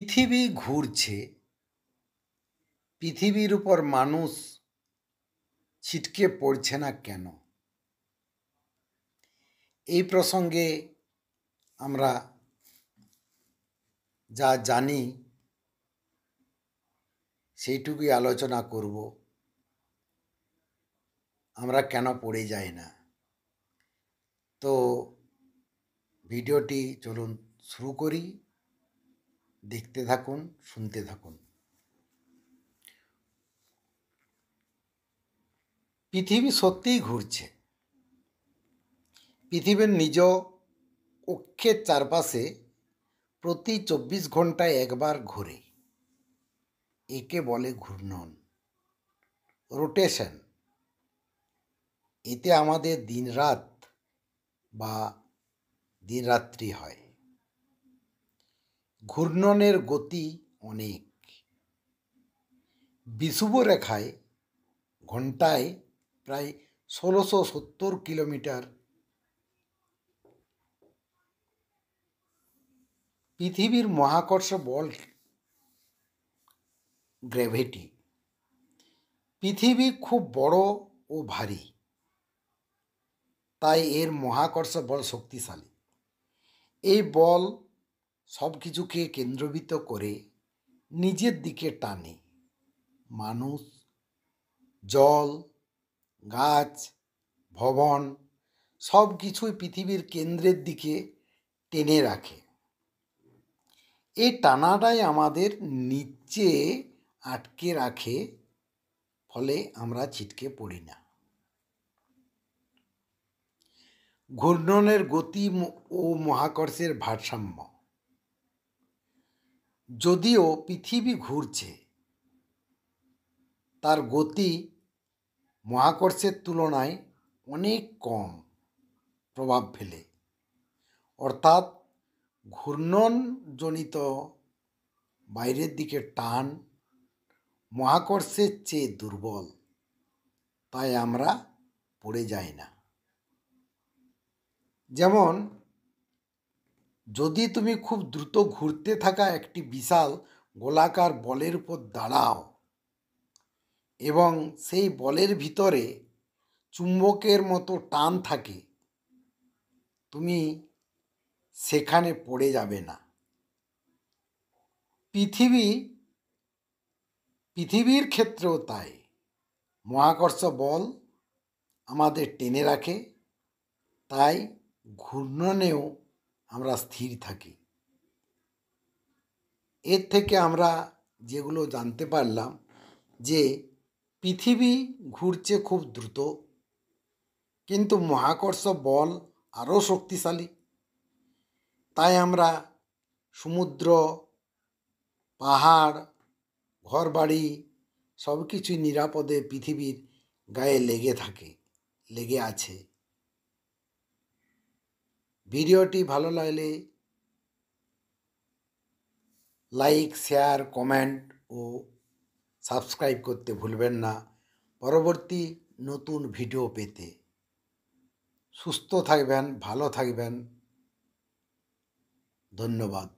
পৃথিবী ঘুরছে, পৃথিবীর উপর মানুষ ছিটকে পড়ছে না কেন? এই প্রসঙ্গে আমরা যা জানি সেইটুকুই আলোচনা করব। আমরা কেন পড়ে যাই না? তো ভিডিওটি চলুন শুরু করি। দেখতে থাকুন, শুনতে থাকুন। পৃথিবী সত্যিই ঘুরছে। পৃথিবীর নিজ অক্ষের চারপাশে প্রতি 24 ঘন্টায় একবার ঘোরে। একে বলে ঘূর্ণন, রোটেশন। এতে আমাদের দিনরাত বা দিনরাত্রি হয়। ঘূর্ণনের গতি অনেক। বিষুবরেখায় ঘন্টায় প্রায় 1670 কিলোমিটার। পৃথিবীর মহাকর্ষ বল, গ্র্যাভিটি। পৃথিবী খুব বড় ও ভারী, তাই এর মহাকর্ষ বল শক্তিশালী। এই বল সব কিছুকে কেন্দ্রীভূত করে নিজের দিকে টানে। মানুষ, জল, গাছ, ভবন সব কিছুই পৃথিবীর কেন্দ্রের দিকে টেনে রাখে। এই টানাটাই আমাদের নিচে আটকে রাখে, ফলে আমরা ছিটকে পড়ি না। ঘূর্ণনের গতি ও মহাকর্ষের ভারসাম্য। যদিও পৃথিবী ঘুরছে, তার গতি মহাকর্ষের তুলনায় অনেক কম প্রভাব ফেলে। অর্থাৎ ঘূর্ণনজনিত বাইরের দিকে টান মহাকর্ষের চেয়ে দুর্বল, তাই আমরা পড়ে যাই না। যেমন, যদি তুমি খুব দ্রুত ঘুরতে থাকা একটি বিশাল গোলাকার বলের উপর দাঁড়াও এবং সেই বলের ভিতরে চুম্বকের মতো টান থাকে, তুমি সেখানে পড়ে যাবে না। পৃথিবীর ক্ষেত্রেও তাই। মহাকর্ষ বল আমাদের টেনে রাখে, তাই ঘূর্ণনেও আমরা স্থির থাকি। এর থেকে আমরা যেগুলো জানতে পারলাম যে পৃথিবী ঘুরছে খুব দ্রুত, কিন্তু মহাকর্ষ বল আরও শক্তিশালী। তাই আমরা সমুদ্র, পাহাড়, ঘরবাড়ি সব কিছুই নিরাপদে পৃথিবীর গায়ে লেগে আছে। ভিডিওটি ভালো লাগলে লাইক, শেয়ার, কমেন্ট ও সাবস্ক্রাইব করতে ভুলবেন না পরবর্তী নতুন ভিডিও পেতে। সুস্থ থাকবেন, ভালো থাকবেন। ধন্যবাদ।